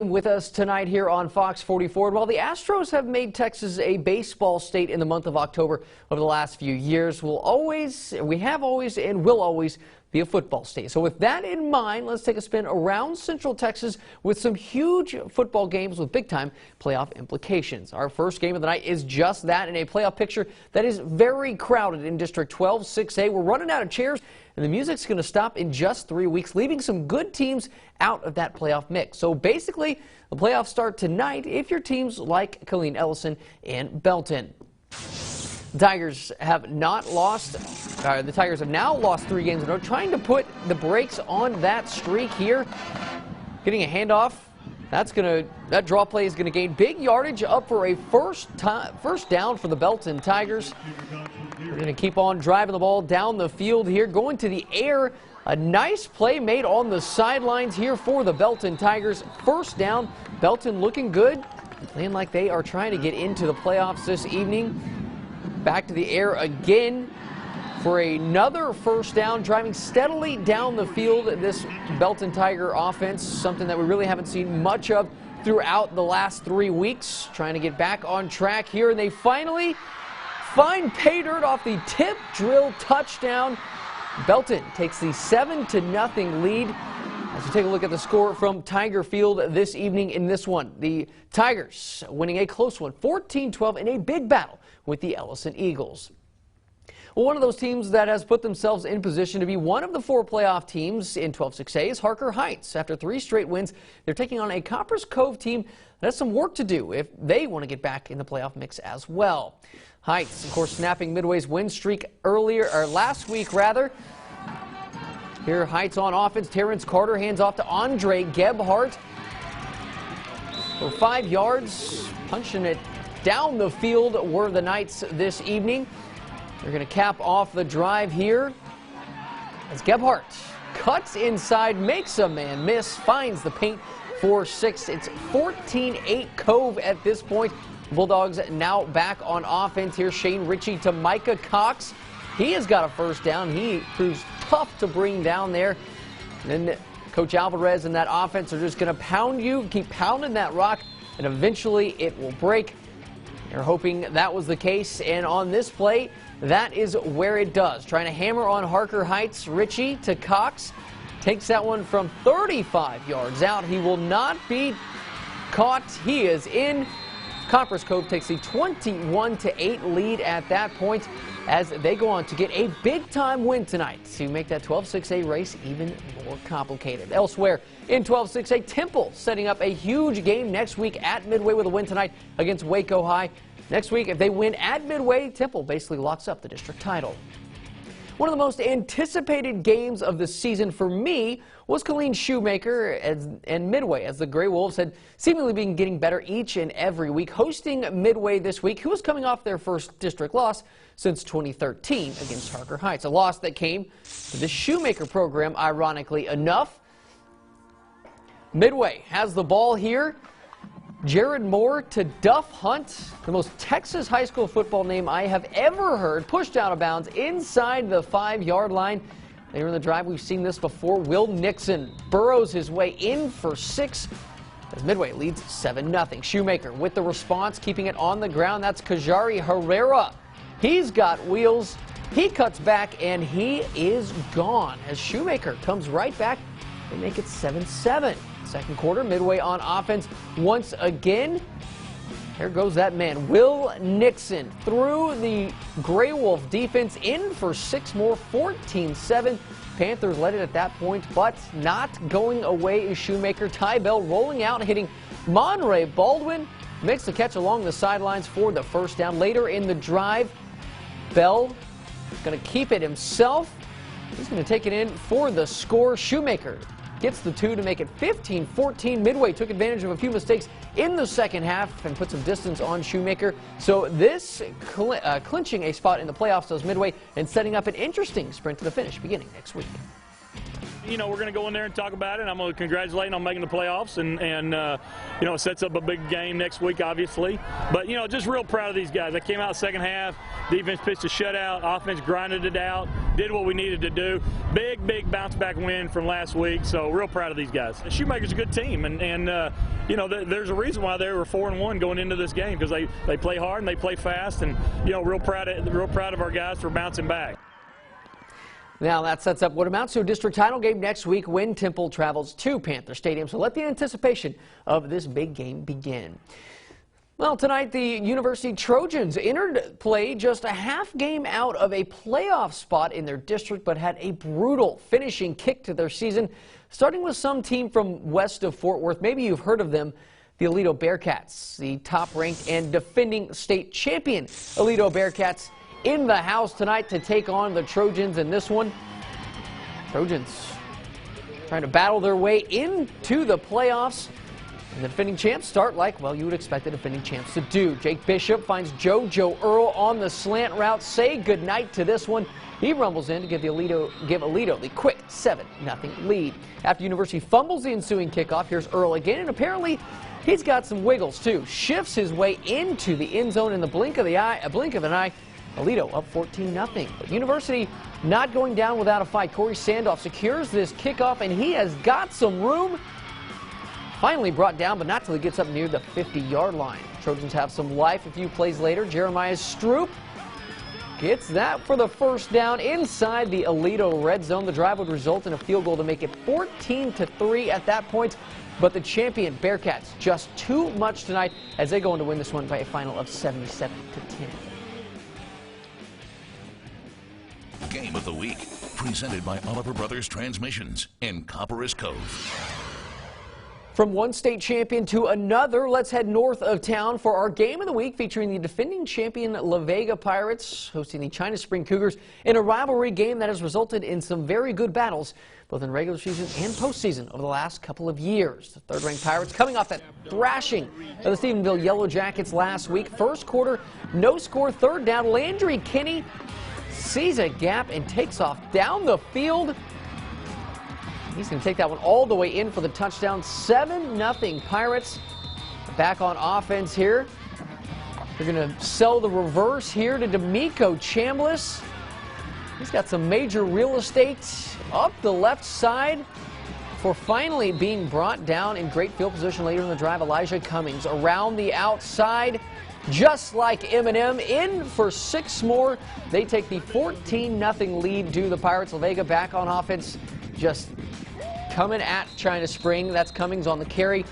With us tonight here on Fox 44. While the Astros have made Texas a baseball state in the month of October over the last few years, we have always and will always be a football state. So with that in mind, let's take a spin around Central Texas with some huge football games with big-time playoff implications. Our first game of the night is just that, in a playoff picture that is very crowded in District 12, 6A. We're running out of chairs, and the music's going to stop in just 3 weeks, leaving some good teams out of that playoff mix. So basically, the playoffs start tonight if your teams like Killeen Ellison and Belton. The Tigers have now lost 3 games in a row, trying to put the brakes on that streak here. Getting a handoff. That draw play is going to gain big yardage, up for a first down for the Belton Tigers. We're going to keep on driving the ball down the field here, going to the air. A nice play made on the sidelines here for the Belton Tigers. First down. Belton looking good, playing like they are trying to get into the playoffs this evening. Back to the air again for another first down, driving steadily down the field. This Belton Tiger offense, something that we really haven't seen much of throughout the last 3 weeks. Trying to get back on track here, and they finally find pay dirt off the tip drill touchdown. Belton takes the 7-0 lead. As we take a look at the score from Tiger Field this evening in this one, the Tigers winning a close one, 14-12, in a big battle with the Ellison Eagles. Well, one of those teams that has put themselves in position to be one of the 4 playoff teams in 12-6A is Harker Heights. After 3 straight wins, they're taking on a Copperas Cove team that has some work to do if they want to get back in the playoff mix as well. Heights, of course, snapping Midway's win streak last week. Here, Heights on offense. Terrence Carter hands off to Andre Gebhardt for 5 yards, punching it down the field were the Knights this evening. They're going to cap off the drive here as Gebhardt cuts inside, makes a man miss, finds the paint for 6. It's 14-8 Cove at this point. Bulldogs now back on offense here. Shane Ritchie to Micah Cox. He has got a first down. He proves tough to bring down there. And then Coach Alvarez and that offense are just going to pound you, keep pounding that rock, and eventually it will break. They're hoping that was the case, and on this play, that is where it does. Trying to hammer on Harker Heights. Ritchie to Cox. Takes that one from 35 yards out. He will not be caught. He is in. Copperas Cove takes a 21-8 lead at that point as they go on to get a big-time win tonight to make that 12-6A race even more complicated. Elsewhere in 12-6A, Temple setting up a huge game next week at Midway with a win tonight against Waco High. Next week, if they win at Midway, Temple basically locks up the district title. One of the most anticipated games of the season for me was Killeen Shoemaker and Midway, as the Gray Wolves had seemingly been getting better each and every week. Hosting Midway this week, who was coming off their first district loss since 2013 against Harker Heights. A loss that came to the Shoemaker program, ironically enough. Midway has the ball here. Jared Moore to Duff Hunt, the most Texas high school football name I have ever heard, pushed out of bounds inside the 5-yard line. Later in the drive, we've seen this before. Will Nixon burrows his way in for 6 as Midway leads 7-0. Shoemaker with the response, keeping it on the ground. That's Kajari Herrera. He's got wheels. He cuts back, and he is gone as Shoemaker comes right back. They make it 7-7. Second quarter, Midway on offense once again. There goes that man, Will Nixon, through the Gray Wolf defense, in for 6 more, 14-7. Panthers led it at that point, but not going away is Shoemaker. Ty Bell rolling out, hitting Monray Baldwin. Makes the catch along the sidelines for the first down. Later in the drive, Bell going to keep it himself. He's going to take it in for the score. Shoemaker gets the 2 to make it 15-14. Midway took advantage of a few mistakes in the second half and put some distance on Shoemaker. So this clinching a spot in the playoffs does Midway and setting up an interesting sprint to the finish beginning next week. you know, we're going to go in there and talk about it. I'm going to congratulate them on making the playoffs, and you know, it sets up a big game next week, obviously. But, you know, just real proud of these guys. They came out second half, defense pitched a shutout, offense grinded it out, did what we needed to do. Big bounce back win from last week, so real proud of these guys. Shoemaker's a good team, and you know, there's a reason why they were 4-1 going into this game, because they play hard and they play fast, and, you know, real proud of our guys for bouncing back. Now that sets up what amounts to a district title game next week when Temple travels to Panther Stadium. So let the anticipation of this big game begin. Well, tonight the University Trojans entered play just a half game out of a playoff spot in their district, but had a brutal finishing kick to their season, starting with some team from west of Fort Worth. Maybe you've heard of them, the Aledo Bearcats, the top-ranked and defending state champion Aledo Bearcats, in the house tonight to take on the Trojans in this one. Trojans trying to battle their way into the playoffs. And the defending champs start like, well, you would expect the defending champs to do. Jake Bishop finds JoJo Earl on the slant route. Say goodnight to this one. He rumbles in to give Aledo the quick 7-0 lead. After University fumbles the ensuing kickoff, here's Earl again, and apparently he's got some wiggles too. Shifts his way into the end zone in the blink of an eye. Aledo up 14-0. But University not going down without a fight. Corey Sandoff secures this kickoff, and he has got some room. Finally brought down, but not till he gets up near the 50-yard line. Trojans have some life a few plays later. Jeremiah Stroop gets that for the first down inside the Aledo red zone. The drive would result in a field goal to make it 14-3 at that point. But the champion Bearcats just too much tonight as they go on to win this one by a final of 77-10. Game of the Week, presented by Oliver Brothers Transmissions in Copperas Cove. From one state champion to another, let's head north of town for our Game of the Week, featuring the defending champion La Vega Pirates hosting the China Spring Cougars in a rivalry game that has resulted in some very good battles, both in regular season and postseason over the last couple of years. The third-ranked Pirates coming off that thrashing of the Stephenville Yellow Jackets last week. First quarter, no score, third down. Landry Kinney sees a gap and takes off down the field. He's going to take that one all the way in for the touchdown. 7-0 Pirates. Back on offense here. They're going to sell the reverse here to D'Amico Chambliss. He's got some major real estate up the left side for finally being brought down in great field position later in the drive. Elijah Cummings around the outside, just like Eminem, in for 6 more. They take the 14-0 lead to the Pirates. La Vega back on offense, just coming at China Spring. That's Cummings on the carry.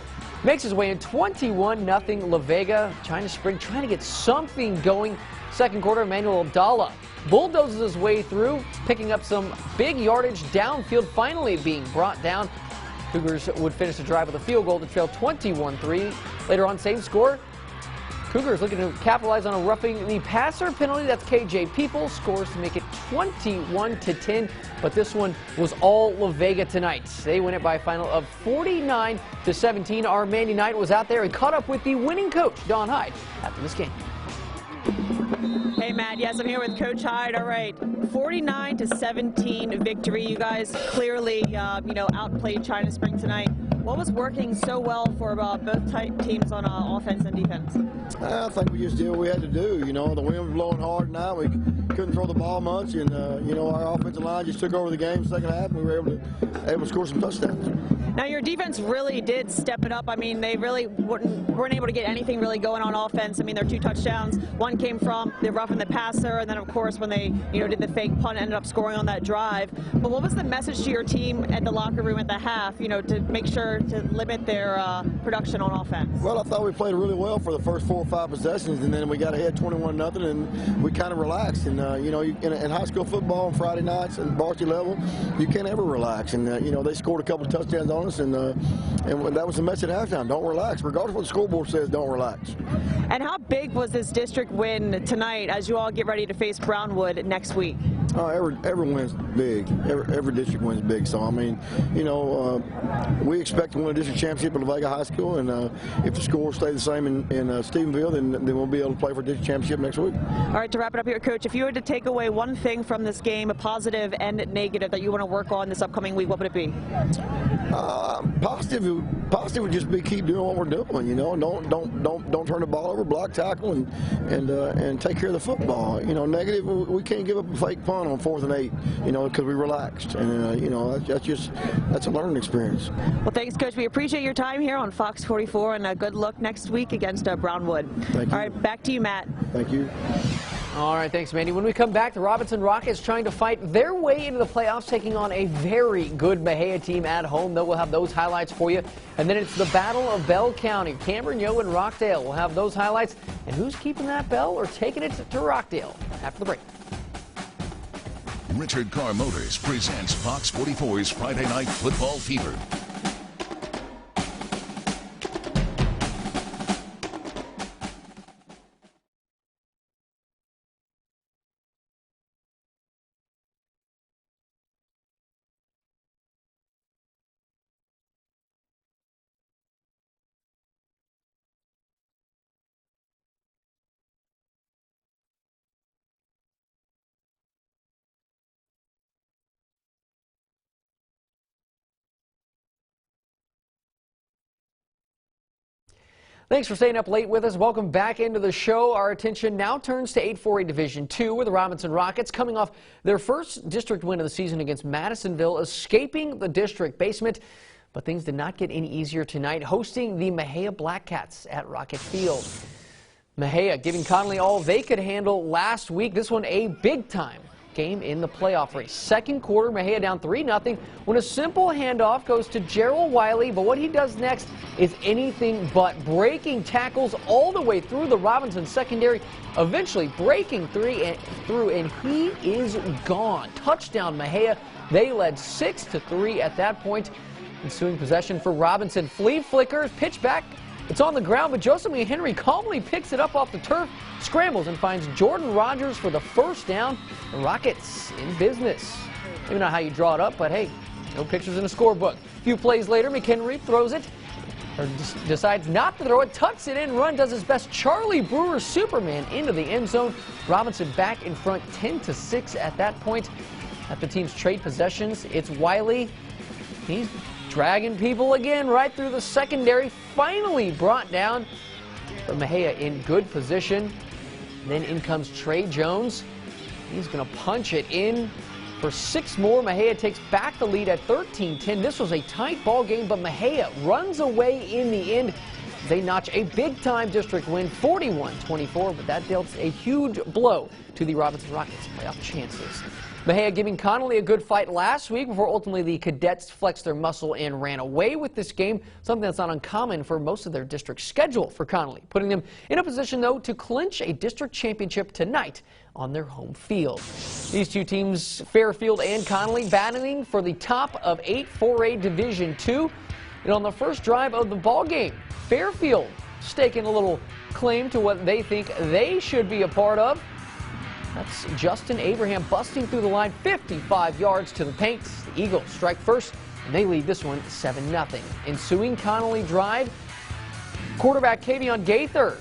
Makes his way in 21-0 La Vega. China Spring trying to get something going. Second quarter, Emmanuel Abdallah bulldozes his way through, picking up some big yardage downfield, finally being brought down. Cougars would finish the drive with a field goal to trail 21-3. Later on, same score. Cougars looking to capitalize on a roughing the passer penalty. That's KJ People scores to make it 21-10. But this one was all La Vega tonight. They win it by a final of 49-17. Our Mandy Knight was out there and caught up with the winning coach, Don Hyde, after this game. Hey, Matt. Yes, I'm here with Coach Hyde. All right, 49-17 victory. You guys clearly, outplayed China Spring tonight. What was working so well for both teams on offense and defense? I think we just did what we had to do. You know, the wind was blowing hard tonight. We couldn't throw the ball much, and our offensive line just took over the game second half, and we were able to score some touchdowns. Now, your defense really did step it up. I mean, they really weren't able to get anything really going on offense. I mean, their 2 touchdowns, one came from the roughing the passer, and then, of course, when they did the fake punt, ended up scoring on that drive. But what was the message to your team at the locker room at the half, to make sure to limit their production on offense? Well, I thought we played really well for the first 4 or 5 possessions, and then we got ahead 21-0, and we kind of relaxed. And in high school football on Friday nights and varsity level, you can't ever relax. And they scored a couple of touchdowns on us. on us, and that was the message at halftime. Don't relax. Regardless of what the scoreboard says, don't relax. And how big was this district win tonight as you all get ready to face Brownwood next week? Every win's big. Every district win's big. So, I mean, you know, we expect to win a district championship at La Vega High School, and if the scores stay the same in Stephenville, then we'll be able to play for a district championship next week. All right, to wrap it up here, Coach, if you were to take away one thing from this game, a positive and negative that you want to work on this upcoming week, what would it be? Positive would just be keep doing what we're doing. You know, don't turn the ball over, block, tackle, and take care of the football. You know, negative, we can't give up a fake punt on 4th and 8. You know, because we relaxed, and you know, that's a learning experience. Well, thanks, Coach. We appreciate your time here on Fox 44, and good luck next week against Brownwood. Thank you. All right, back to you, Matt. Thank you. All right, thanks, Mandy. When we come back, the Robinson Rockets trying to fight their way into the playoffs, taking on a very good Mexia team at home. Though we'll have those highlights for you. And then it's the Battle of Bell County. Cameron, Yo, and Rockdale will have those highlights. And who's keeping that bell or taking it to Rockdale after the break? Richard Carr Motors presents Fox 44's Friday Night Football Fever. Thanks for staying up late with us. Welcome back into the show. Our attention now turns to 8-4A Division II, where the Robinson Rockets, coming off their first district win of the season against Madisonville, escaping the district basement. But things did not get any easier tonight, hosting the Mexia Black Cats at Rocket Field. Mexia giving Connally all they could handle last week. This one a big-time game in the playoff race. Second quarter, Mexia down 3-0 when a simple handoff goes to Gerald Wiley, but what he does next is anything but breaking tackles all the way through the Robinson secondary, eventually breaking through, and he is gone. Touchdown Mexia. They led 6-3 at that point. Ensuing possession for Robinson. Flea flickers, pitch back. It's on the ground, but Joseph McHenry calmly picks it up off the turf, scrambles, and finds Jordan Rogers for the first down. The Rockets in business. Maybe not how you draw it up, but hey, no pictures in the scorebook. A few plays later, McHenry throws it, or decides not to throw it, tucks it in, run, does his best Charlie Brewer Superman into the end zone. Robinson back in front 10-6 at that point. At the team's trade possessions, it's Wiley. He's dragging people again right through the secondary. Finally brought down, but Mexia in good position. And then in comes Trey Jones. He's going to punch it in for 6 more. Mexia takes back the lead at 13-10. This was a tight ball game, but Mexia runs away in the end. They notch a big-time district win, 41-24, but that dealt a huge blow to the Robinson Rockets' playoff chances. Mexia giving Connally a good fight last week before ultimately the Cadets flexed their muscle and ran away with this game, something that's not uncommon for most of their district schedule for Connally, putting them in a position, though, to clinch a district championship tonight on their home field. These two teams, Fairfield and Connally, battling for the top of 8-4A Division II. And on the first drive of the ball game, Fairfield staking a little claim to what they think they should be a part of. That's Justin Abraham busting through the line, 55 yards to the paint. The Eagles strike first, and they lead this one 7-0. Ensuing Connally drive, quarterback Kavion Gaither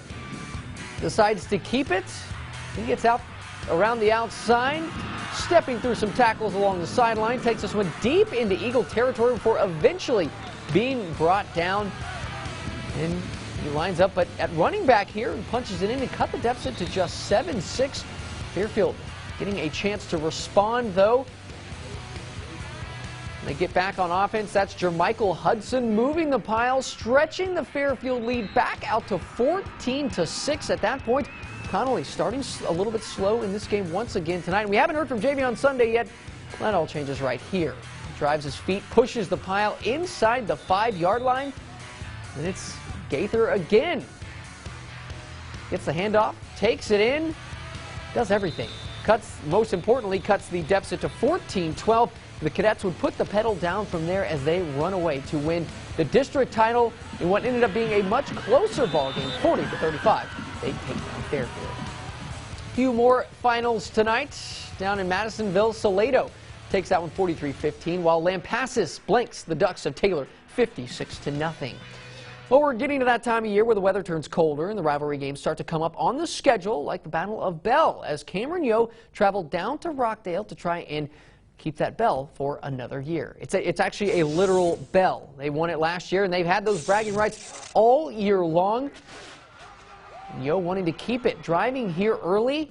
decides to keep it. He gets out around the outside, stepping through some tackles along the sideline, takes this one deep into Eagle territory before eventually being brought down. And he lines up, but at running back here and punches it in and cut the deficit to just 7-6. Fairfield getting a chance to respond, though. They get back on offense. That's Jermichael Hudson moving the pile, stretching the Fairfield lead back out to 14-6 at that point. Connally starting a little bit slow in this game once again tonight. We haven't heard from Javion Sunday yet. That all changes right here. Drives his feet, pushes the pile inside the 5-yard line. And it's Gaither again. Gets the handoff, takes it in. Does everything. Most importantly, cuts the deficit to 14-12. The Cadets would put the pedal down from there as they run away to win the district title in what ended up being a much closer ball game, 40-35. They take down Fairfield. A few more finals tonight. Down in Madisonville, Salado takes that one 43-15, while Lampasas blanks the Ducks of Taylor 56-0. Well, we're getting to that time of year where the weather turns colder and the rivalry games start to come up on the schedule, like the Battle of Bell, as Cameron Yoe traveled down to Rockdale to try and keep that bell for another year. It's actually a literal bell. They won it last year, and they've had those bragging rights all year long. Yoe wanting to keep it, driving here early.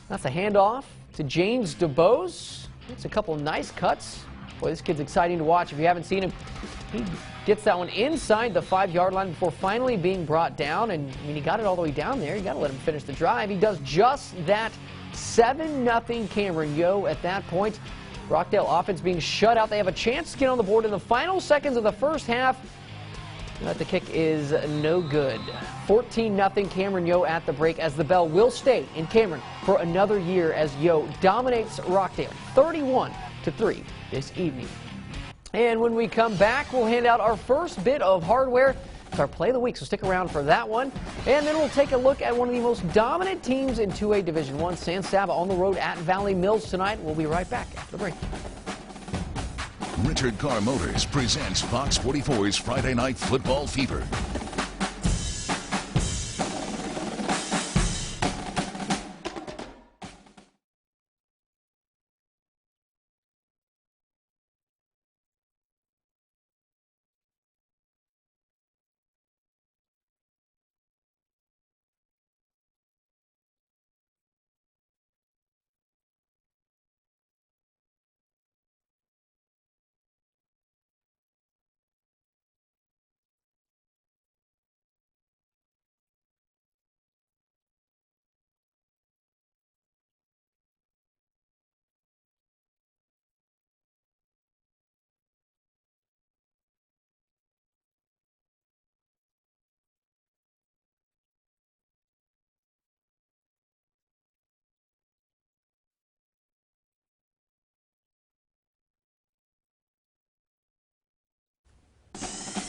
That's a handoff to James DeBose. It's a couple of nice cuts. Boy, this kid's exciting to watch. If you haven't seen him, he gets that one inside the 5-yard line before finally being brought down. And I mean, he got it all the way down there. You got to let him finish the drive. He does just that. 7-0 Cameron Yoe at that point. Rockdale offense being shut out. They have a chance to get on the board in the final seconds of the first half. But the kick is no good. 14-0 Cameron Yoe at the break, as the bell will stay in Cameron for another year as Yoe dominates Rockdale 31-3 this evening. And when we come back, we'll hand out our first bit of hardware. It's our play of the week, so stick around for that one. And then we'll take a look at one of the most dominant teams in 2A Division I, San Saba, on the road at Valley Mills tonight. We'll be right back after the break. Richard Carr Motors presents Fox 44's Friday Night Football Fever.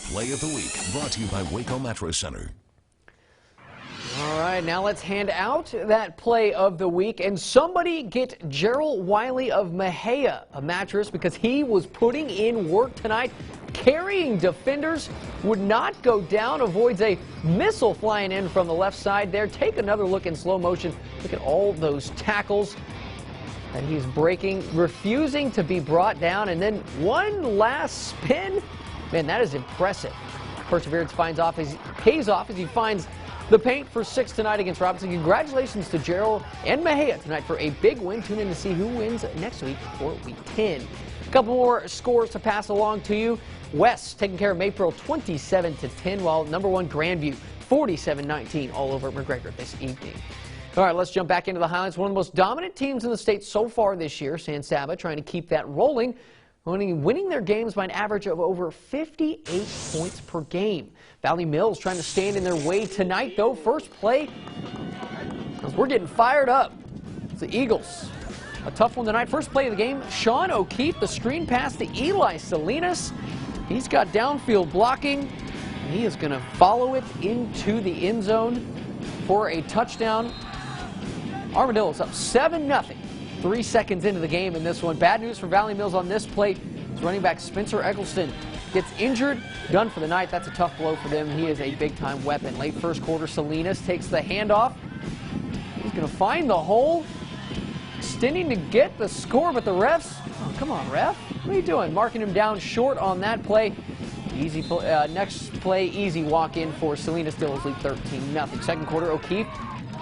Play of the Week, brought to you by Waco Mattress Center. All right, now let's hand out that play of the week, and somebody get Gerald Wiley of Mexia a mattress, because he was putting in work tonight, carrying defenders, would not go down, avoids a missile flying in from the left side there. Take another look in slow motion. Look at all those tackles that he's breaking, refusing to be brought down, and then one last spin. Man, that is impressive. Perseverance pays off as he finds the paint for 6 tonight against Robinson. Congratulations to Gerald and Mexia tonight for a big win. Tune in to see who wins next week for Week 10. A couple more scores to pass along to you. West taking care of Maypearl 27-10, while number 1 Grandview 47-19 all over McGregor this evening. All right, let's jump back into the highlights. One of the most dominant teams in the state so far this year, San Saba, trying to keep that rolling, winning their games by an average of over 58 points per game. Valley Mills trying to stand in their way tonight, though. First play, as we're getting fired up. It's the Eagles. A tough one tonight. First play of the game, Sean O'Keefe, the screen pass to Eli Salinas. He's got downfield blocking, and he is going to follow it into the end zone for a touchdown. Armadillos up 7-0. 3 seconds into the game in this one. Bad news for Valley Mills on this play. His running back Spencer Eggleston gets injured, done for the night. That's a tough blow for them. He is a big-time weapon. Late first quarter, Salinas takes the handoff. He's going to find the hole, extending to get the score, but the refs, oh, come on, ref. What are you doing? Marking him down short on that play. Easy next play, easy walk-in for Salinas. Still lead 13-0. Second quarter, O'Keefe,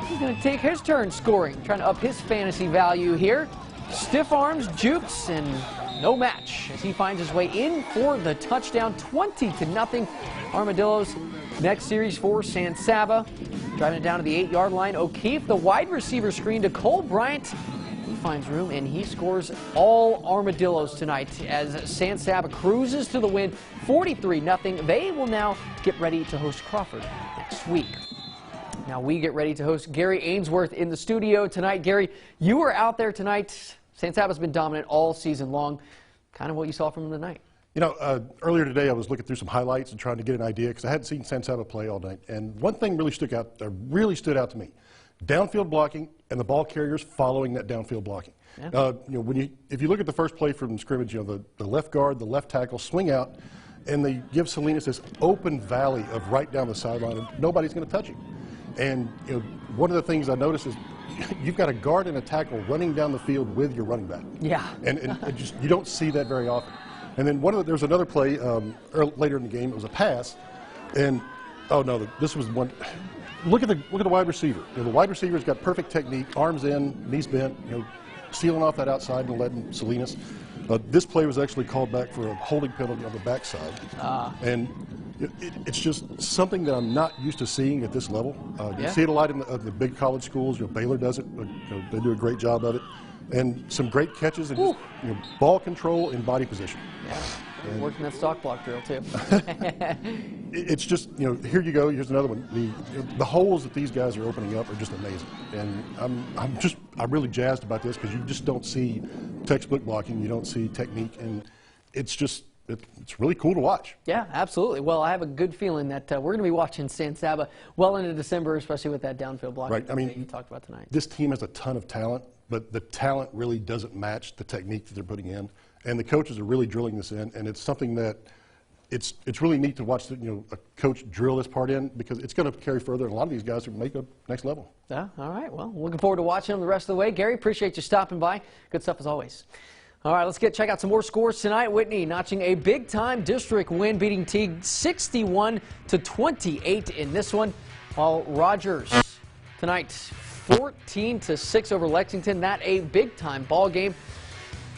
he's going to take his turn scoring, trying to up his fantasy value here. Stiff arms, jukes, and no match as he finds his way in for the touchdown. 20-0 Armadillos. Next series for San Saba. Driving it down to the 8-yard line. O'Keefe, the wide receiver screen to Cole Bryant. He finds room and he scores all Armadillos tonight as San Saba cruises to the win 43-0. They will now get ready to host Crawford next week. Now we get ready to host Gary Ainsworth in the studio tonight. Gary, you were out there tonight. San Saba's been dominant all season long. kind of what you saw from them tonight. You know, earlier today I was looking through some highlights and trying to get an idea because I hadn't seen San Saba play all night. And one thing really stood out to me: downfield blocking and the ball carriers following that downfield blocking. Yeah. You know, if you look at the first play from scrimmage, you know, the left guard, the left tackle swing out, and they give Salinas this open valley of right down the sideline, and nobody's going to touch him. And you know, one of the things I noticed is you've got a guard and a tackle running down the field with your running back. Yeah. And just you don't see that very often. And then there was another play later in the game. It was a pass, and oh no, this was one. Look at the wide receiver. You know, the wide receiver's got perfect technique, arms in, knees bent, you know, sealing off that outside and letting Salinas. This play was actually called back for a holding penalty on the backside, and it's just something that I'm not used to seeing at this level. You see it a lot in the big college schools. You know, Baylor does it. You know, they do a great job of it. And some great catches and just, you know, ball control and body position. Yeah, working that stock block drill too. It's just, you know, here you go. Here's another one. The holes that these guys are opening up are just amazing. And I'm really jazzed about this because you just don't see textbook blocking. You don't see technique, and it's just. It's really cool to watch. Yeah, absolutely. Well, I have a good feeling that we're going to be watching San Saba well into December, especially with that downfield block right. I mean, that you talked about tonight. This team has a ton of talent, but the talent really doesn't match the technique that they're putting in. And the coaches are really drilling this in, and it's something that it's really neat to watch a coach drill this part in because it's going to carry further, and a lot of these guys are make a next level. Yeah, all right. Well, looking forward to watching them the rest of the way. Gary, appreciate you stopping by. Good stuff as always. All right, let's check out some more scores tonight. Whitney notching a big-time district win, beating Teague 61-28 in this one, while Rogers tonight 14-6 over Lexington. That a big-time ball game.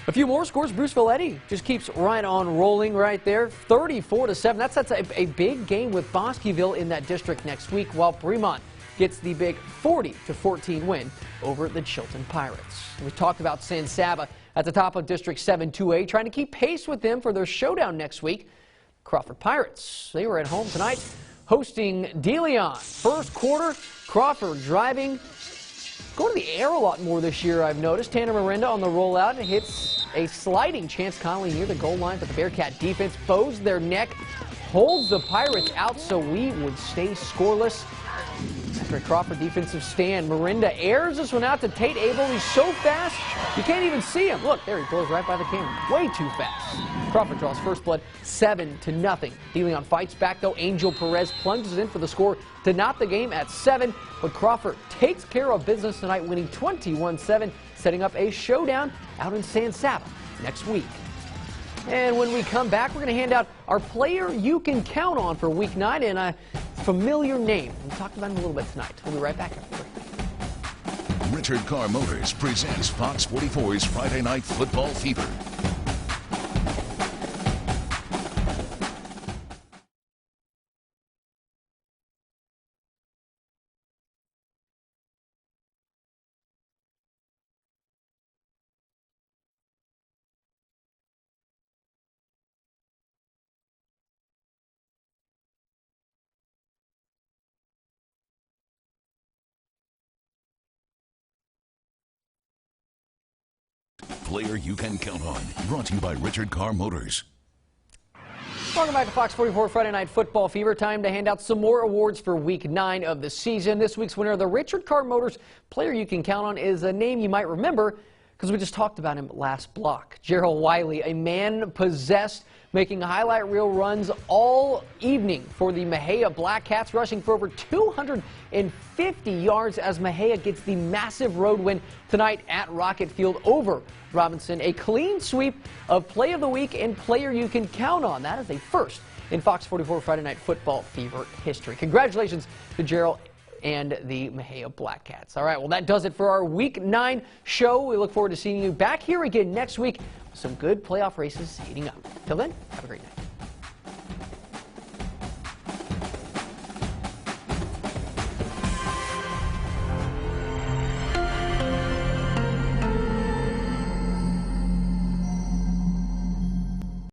A few more scores. Bruce Valetti just keeps right on rolling right there, 34-7. That's a big game with Bosqueville in that district next week, while Bremont gets the big 40-14 win over the Chilton Pirates. We talked about San Saba at the top of District 7 2A, trying to keep pace with them for their showdown next week. Crawford Pirates, they were at home tonight hosting DeLeon. First quarter, Crawford driving. Going to the air a lot more this year, I've noticed. Tanner Miranda on the rollout and hits a sliding Chance Connolly near the goal line, but the Bearcat defense bows their neck, holds the Pirates out so we would stay scoreless. After a Crawford defensive stand, Miranda airs this one out to Tate Abel. He's so fast, you can't even see him. Look, there he goes right by the camera. Way too fast. Crawford draws first blood 7-0. DeLeon fights back, though. Angel Perez plunges in for the score to knot the game at 7. But Crawford takes care of business tonight, winning 21-7, setting up a showdown out in San Saba next week. And when we come back, we're going to hand out our player you can count on for Week 9 and a familiar name. We talked about him a little bit tonight. We'll be right back after the break. Richard Carr Motors presents Fox 44's Friday Night Football Fever. Player you can count on. Brought to you by Richard Carr Motors. Welcome back to Fox 44 Friday Night Football Fever. Time to hand out some more awards for Week 9 of the season. This week's winner of the Richard Carr Motors Player You Can Count On is a name you might remember because we just talked about him last block. Gerald Wiley, a man possessed, making highlight reel runs all evening for the Mexia Black Cats, rushing for over 250 yards as Mexia gets the massive road win tonight at Rocket Field over Robinson. A clean sweep of Play of the Week and Player You Can Count On. That is a first in Fox 44 Friday Night Football Fever history. Congratulations to Gerald and the Mexia Black Cats. All right, well, that does it for our Week 9 show. We look forward to seeing you back here again next week with some good playoff races heating up. Till then, have a great night.